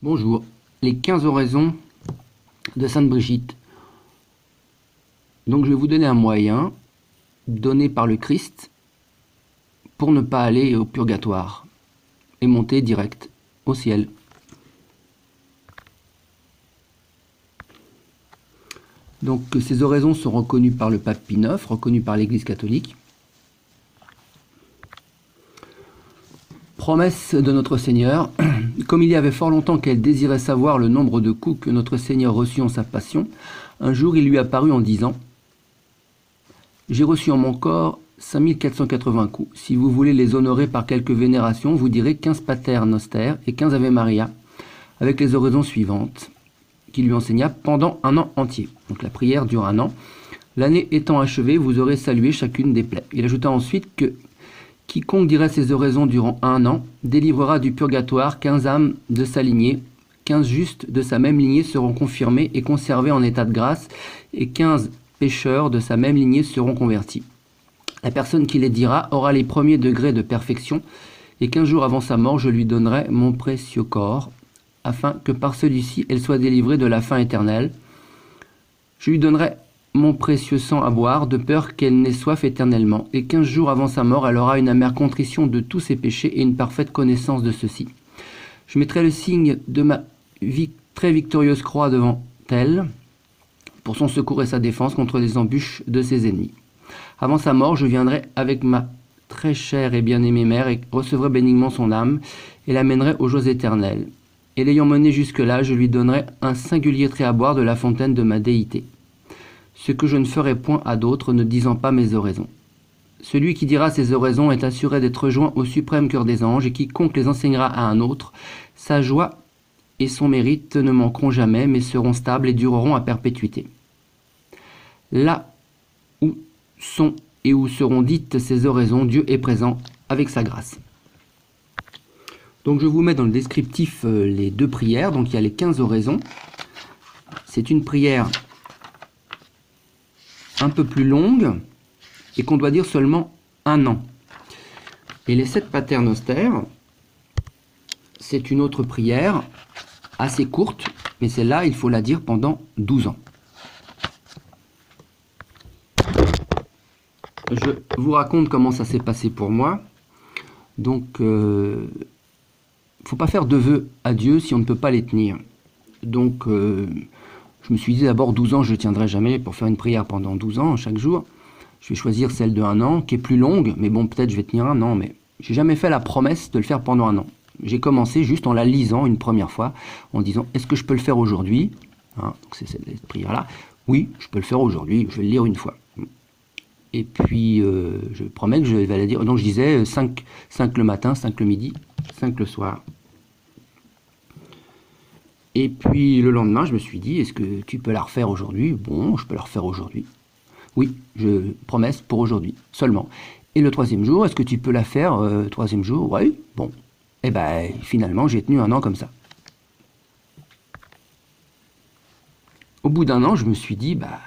Bonjour, les 15 oraisons de Sainte Brigitte. Donc je vais vous donner un moyen donné par le Christ pour ne pas aller au purgatoire et monter direct au ciel. Donc ces oraisons sont reconnues par le pape Pie IX, reconnues par l'Église catholique. Promesse de notre Seigneur, comme il y avait fort longtemps qu'elle désirait savoir le nombre de coups que notre Seigneur reçut en sa passion, un jour il lui apparut en disant « J'ai reçu en mon corps 5480 coups. Si vous voulez les honorer par quelque vénération, vous direz 15 Pater Noster et 15 Ave Maria, avec les oraisons suivantes, qu'il lui enseigna pendant un an entier. » Donc la prière dure un an. L'année étant achevée, vous aurez salué chacune des plaies. Il ajouta ensuite que quiconque dirait ces oraisons durant un an délivrera du purgatoire 15 âmes de sa lignée, 15 justes de sa même lignée seront confirmés et conservés en état de grâce, et 15 pécheurs de sa même lignée seront convertis. La personne qui les dira aura les premiers degrés de perfection, et 15 jours avant sa mort, je lui donnerai mon précieux corps, afin que par celui-ci elle soit délivrée de la faim éternelle. Je lui donnerai mon précieux sang à boire, de peur qu'elle n'ait soif éternellement, et 15 jours avant sa mort, elle aura une amère contrition de tous ses péchés et une parfaite connaissance de ceux-ci. Je mettrai le signe de ma très victorieuse croix devant elle, pour son secours et sa défense contre les embûches de ses ennemis. Avant sa mort, je viendrai avec ma très chère et bien-aimée mère, et recevrai bénignement son âme, et l'amènerai aux joies éternelles. Et l'ayant menée jusque-là, je lui donnerai un singulier trait à boire de la fontaine de ma déité. Ce que je ne ferai point à d'autres, ne disant pas mes oraisons. Celui qui dira ces oraisons est assuré d'être joint au suprême cœur des anges, et quiconque les enseignera à un autre, sa joie et son mérite ne manqueront jamais, mais seront stables et dureront à perpétuité. Là où sont et où seront dites ces oraisons, Dieu est présent avec sa grâce. Donc je vous mets dans le descriptif les deux prières. Donc il y a les 15 oraisons. C'est une prière un peu plus longue et qu'on doit dire seulement un an. Et les 7 Pater Noster, c'est une autre prière assez courte, mais celle-là, il faut la dire pendant 12 ans. Je vous raconte comment ça s'est passé pour moi. Donc, il ne faut pas faire de vœux à Dieu si on ne peut pas les tenir. Donc, je me suis dit d'abord 12 ans, je ne tiendrai jamais pour faire une prière pendant 12 ans, chaque jour. Je vais choisir celle de 1 an, qui est plus longue, mais bon, peut-être je vais tenir un an, mais j'ai jamais fait la promesse de le faire pendant un an. J'ai commencé juste en la lisant une première fois, en disant, est-ce que je peux le faire aujourd'hui, hein, donc c'est cette prière-là. Oui, je peux le faire aujourd'hui, je vais le lire une fois. Et puis, je promets que je vais la dire. Donc je disais 5 le matin, 5 le midi, 5 le soir. Et puis le lendemain, je me suis dit, est-ce que tu peux la refaire aujourd'hui? Bon, je peux la refaire aujourd'hui. Oui, promesse pour aujourd'hui, seulement. Et le 3e jour, est-ce que tu peux la faire 3e jour? Oui, bon. Et ben, finalement, j'ai tenu un an comme ça. Au bout d'un an, je me suis dit, bah,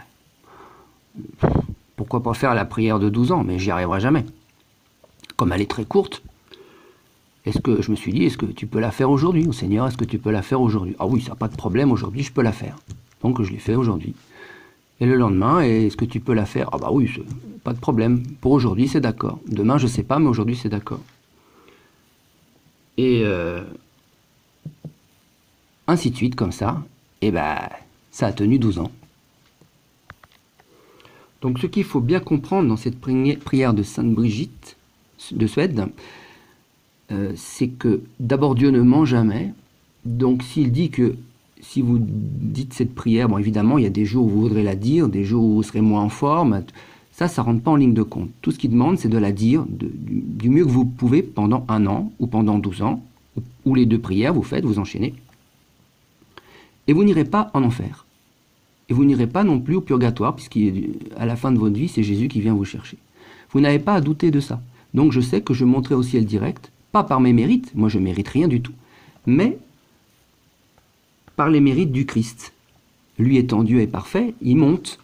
pourquoi pas faire la prière de 12 ans? Mais j'y arriverai jamais. Comme elle est très courte, je me suis dit, est-ce que tu peux la faire aujourd'hui? Oh Seigneur, est-ce que tu peux la faire aujourd'hui? Ah oui, ça n'a pas de problème, aujourd'hui je peux la faire. Donc je l'ai fait aujourd'hui. Et le lendemain, est-ce que tu peux la faire? Ah bah oui, pas de problème. Pour aujourd'hui, c'est d'accord. Demain, je sais pas, mais aujourd'hui, c'est d'accord. Et ainsi de suite, comme ça. Et ben, ça a tenu 12 ans. Donc ce qu'il faut bien comprendre dans cette prière de Sainte Brigitte de Suède, c'est que d'abord Dieu ne ment jamais. Donc s'il dit que si vous dites cette prière, bon évidemment il y a des jours où vous voudrez la dire, des jours où vous serez moins en forme, ça rentre pas en ligne de compte. Tout ce qu'il demande, c'est de la dire du mieux que vous pouvez pendant un an ou pendant 12 ans, ou les 2 prières vous enchaînez. Et vous n'irez pas en enfer. Et vous n'irez pas non plus au purgatoire, puisqu'à la fin de votre vie, c'est Jésus qui vient vous chercher. Vous n'avez pas à douter de ça. Donc je sais que je monterai au ciel direct, pas par mes mérites, moi je mérite rien du tout, mais par les mérites du Christ. Lui étant Dieu et parfait, il monte.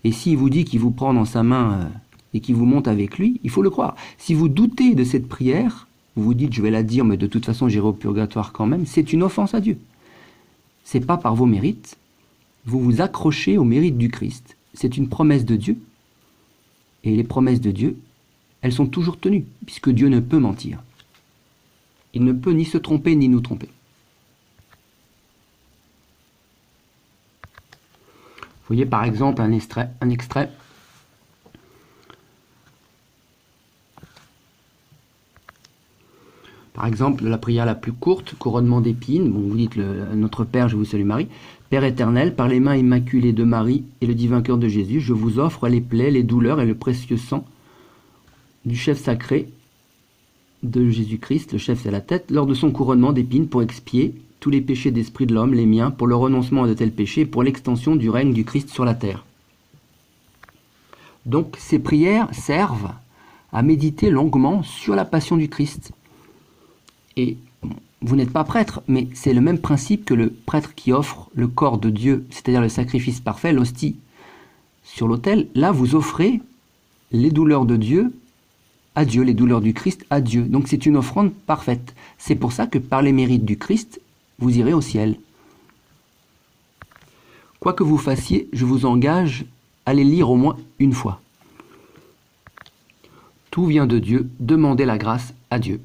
Et s'il vous dit qu'il vous prend dans sa main et qu'il vous monte avec lui, il faut le croire. Si vous doutez de cette prière, vous vous dites je vais la dire, mais de toute façon j'irai au purgatoire quand même, c'est une offense à Dieu. c'est pas par vos mérites. Vous vous accrochez au mérite du Christ. C'est une promesse de Dieu. Et les promesses de Dieu, elles sont toujours tenues, puisque Dieu ne peut mentir. Il ne peut ni se tromper, ni nous tromper. Vous voyez par exemple un extrait. Par exemple, la prière la plus courte, couronnement d'épines. Bon, vous dites Notre Père, je vous salue Marie. Père éternel, par les mains immaculées de Marie et le divin cœur de Jésus, je vous offre les plaies, les douleurs et le précieux sang du chef sacré de Jésus-Christ, le chef c'est la tête, lors de son couronnement d'épines pour expier tous les péchés d'esprit de l'homme, les miens, pour le renoncement à de tels péchés et pour l'extension du règne du Christ sur la terre. Donc ces prières servent à méditer longuement sur la passion du Christ. Et vous n'êtes pas prêtre, mais c'est le même principe que le prêtre qui offre le corps de Dieu, c'est-à-dire le sacrifice parfait, l'hostie, sur l'autel. Là, vous offrez les douleurs de Dieu à Dieu, les douleurs du Christ à Dieu. Donc c'est une offrande parfaite. C'est pour ça que par les mérites du Christ, vous irez au ciel. Quoi que vous fassiez, je vous engage à les lire au moins une fois. Tout vient de Dieu, demandez la grâce à Dieu.